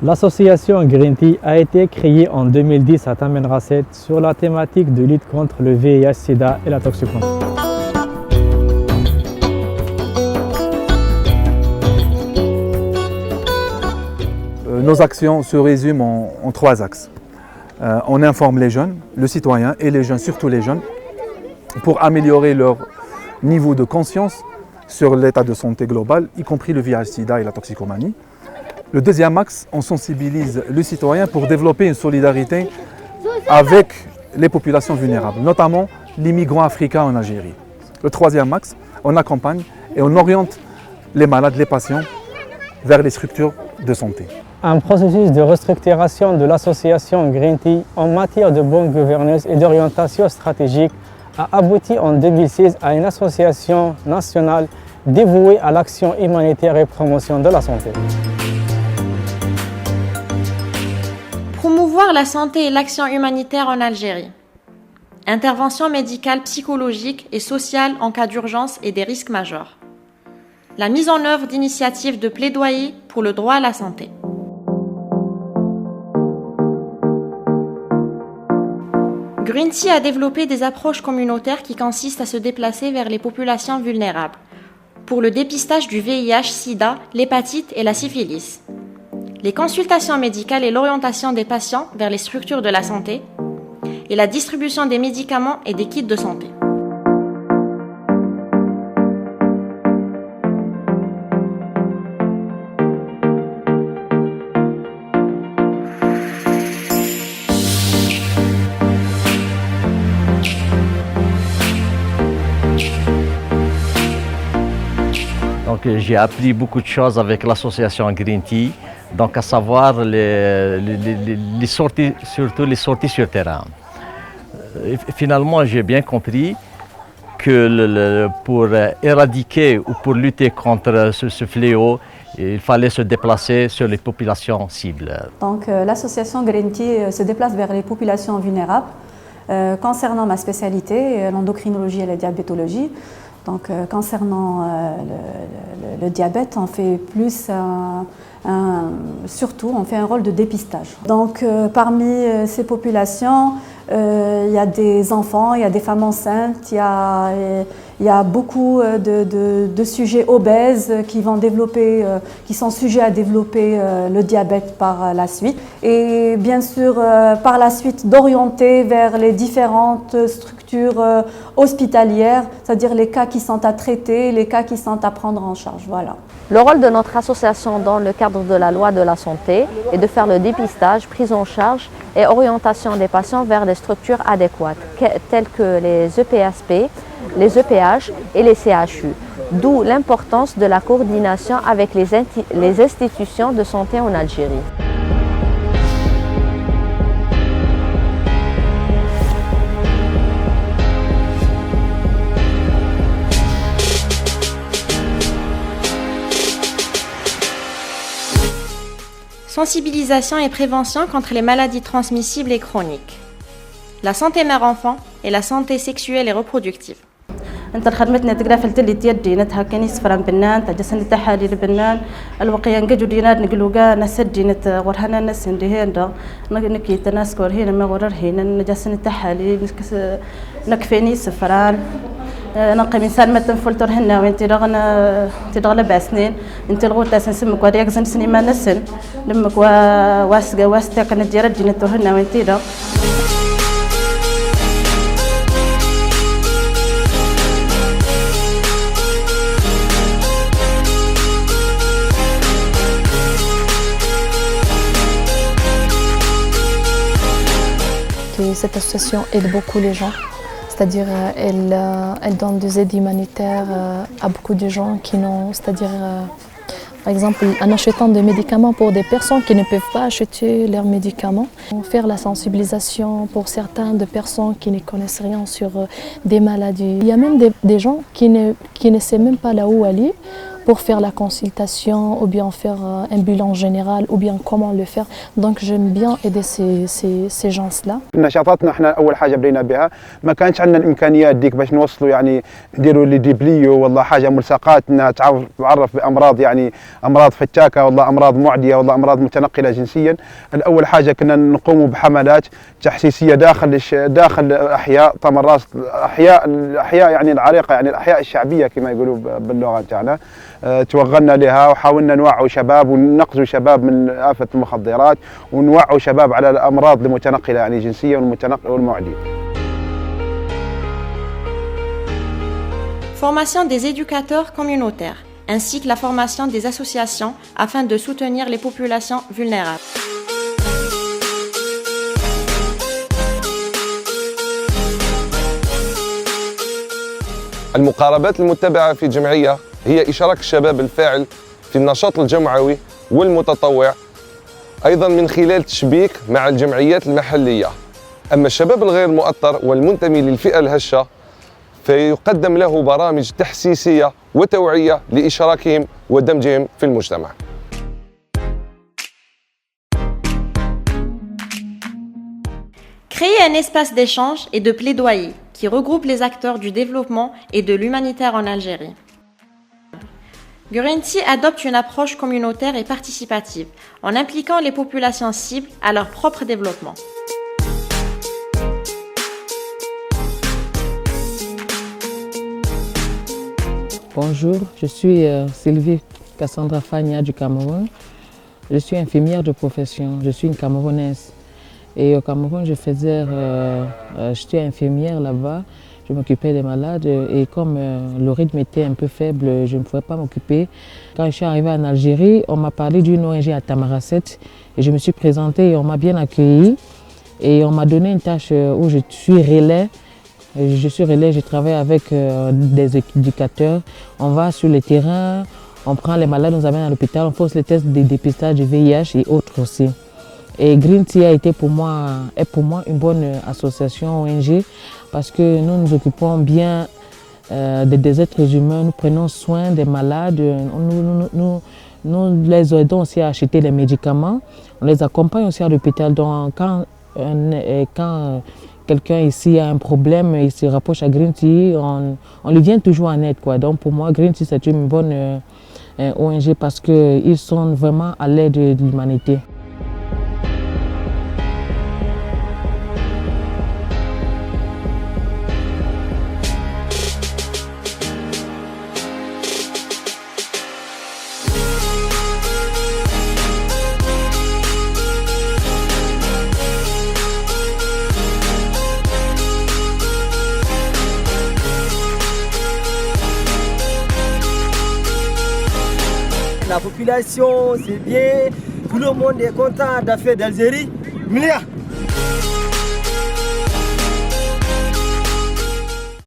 L'association Green Tea a été créée en 2010 à Tamen Rasset sur la thématique de lutte contre le VIH/SIDA et la toxicomanie. Nos actions se résument en trois axes. On informe les jeunes, le citoyen et les jeunes, surtout les jeunes, pour améliorer leur niveau de conscience sur l'état de santé global, y compris le VIH/SIDA et la toxicomanie. Le deuxième axe, on sensibilise le citoyen pour développer une solidarité avec les populations vulnérables, notamment les migrants africains en Algérie. Le troisième axe, on accompagne et on oriente les malades, les patients, vers les structures de santé. Un processus de restructuration de l'association Green Tea en matière de bonne gouvernance et d'orientation stratégique a abouti en 2006 à une association nationale dévouée à l'action humanitaire et promotion de la santé. Promouvoir la santé et l'action humanitaire en Algérie. Intervention médicale, psychologique et sociale en cas d'urgence et des risques majeurs. La mise en œuvre d'initiatives de plaidoyer pour le droit à la santé. Green Tea a développé des approches communautaires qui consistent à se déplacer vers les populations vulnérables pour le dépistage du VIH/SIDA, l'hépatite et la syphilis, les consultations médicales et l'orientation des patients vers les structures de la santé et la distribution des médicaments et des kits de santé. Donc j'ai appris beaucoup de choses avec l'association Green Tea, donc à savoir les sorties, surtout les sorties sur terrain. Et finalement, j'ai bien compris que pour éradiquer ou pour lutter contre ce fléau, il fallait se déplacer sur les populations cibles. Donc l'association Green Tea se déplace vers les populations vulnérables. Concernant ma spécialité, l'endocrinologie et la diabétologie, donc concernant le diabète, on fait plus surtout on fait un rôle de dépistage. Donc parmi ces populations, il y a des enfants, il y a des femmes enceintes, il y a beaucoup de sujets obèses qui vont développer, qui sont sujets à développer le diabète par la suite. Et bien sûr, par la suite, d'orienter vers les différentes structures hospitalières, c'est-à-dire les cas qui sont à traiter, les cas qui sont à prendre en charge. Voilà. Le rôle de notre association dans le cadre de la loi de la santé est de faire le dépistage, prise en charge et orientation des patients vers les structures adéquates, telles que les EPSP, les EPH et les CHU, d'où l'importance de la coordination avec les institutions de santé en Algérie. Sensibilisation et prévention contre les maladies transmissibles et chroniques. La santé mère-enfant et la santé sexuelle et reproductive. انت خدمتنا تقرا في تيدي نتها كاني سفران بنان تجسن تحالي البنان الوقيا نجو دينار نقلوقا نسد دينت ورهنا ناس عندي هندا نكي تناسكور هنا ما ورر هنا نجسن تحالي نكفيني سفران نقي من سالمة تنفلتر هنا وانت رغنا تدغل باسنين انت الغوطة سنسمك وريك سنسني ما نسن لمك واسقا واستا كانت جرد دينتور هنا وانت رغ Cette association aide beaucoup les gens, c'est-à-dire elle donne des aides humanitaires à beaucoup de gens qui n'ont, c'est-à-dire par exemple en achetant des médicaments pour des personnes qui ne peuvent pas acheter leurs médicaments. Faire la sensibilisation pour certaines de personnes qui ne connaissent rien sur des maladies. Il y a même des gens qui ne savent même pas là où aller pour faire la consultation ou bien faire un bilan général ou bien comment le faire. Donc j'aime bien aider ces gens-là. نشاطاتنا احنا اول حاجه بدينا بها ما كانش عندنا الامكانيات ديك باش نوصلوا يعني نديروا لي ديبليو والله حاجه ملصقات انها تعرف بامراض يعني امراض فتاكه والله امراض معديه والله امراض متنقله جنسيا. الاول حاجه كنا نقوم بحملات تحسيسيه داخل احياء طمراس الاحياء يعني العريقه يعني الاحياء الشعبيه كما يقولوا باللغه تاعنا. توغلنا لها وحاولنا نوعوا شباب وننقذوا شباب من آفة المخدرات ونوعوا شباب على الأمراض المتنقلة يعني جنسية والمعدية. Formation des éducateurs communautaires, ainsi que la formation des associations afin de soutenir les populations vulnérables. المقاربات المتبعة في الجمعية هي إشراك الشباب الفاعل في النشاط الجمعوي والمتطوع، أيضا من خلال تشبيك مع الجمعيات المحلية. أما الشباب الغير مؤطر والمنتمي للفئة الهشة فيقدم له برامج تحسيسية وتوعية لإشراكهم ودمجهم في المجتمع. Créer un espace d'échange et de plaidoyer qui regroupe les acteurs du développement et de l'humanitaire en Algérie. Green Tea adopte une approche communautaire et participative en impliquant les populations cibles à leur propre développement. Bonjour, je suis Sylvie Cassandra Fagna du Cameroun. Je suis infirmière de profession, je suis une Camerounaise. Et au Cameroun, j'étais infirmière là-bas, je m'occupais des malades et comme le rythme était un peu faible, je ne pouvais pas m'occuper. Quand je suis arrivée en Algérie, on m'a parlé d'une ONG à Tamaracet et je me suis présentée et on m'a bien accueillie. Et on m'a donné une tâche où je suis relais. Je travaille avec des éducateurs. On va sur le terrain, on prend les malades, on les amène à l'hôpital, on fait les tests de dépistage du VIH et autres aussi. Et Green Tea est pour moi une bonne association ONG parce que nous nous occupons bien des êtres humains, nous prenons soin des malades, nous les aidons aussi à acheter les médicaments, on les accompagne aussi à l'hôpital. Donc quand quelqu'un ici a un problème, il se rapproche à Green Tea, on lui vient toujours en aide, quoi. Donc pour moi, Green Tea c'est une bonne ONG parce qu'ils sont vraiment à l'aide de l'humanité. La population, c'est bien, tout le monde est content d'affaires d'Algérie.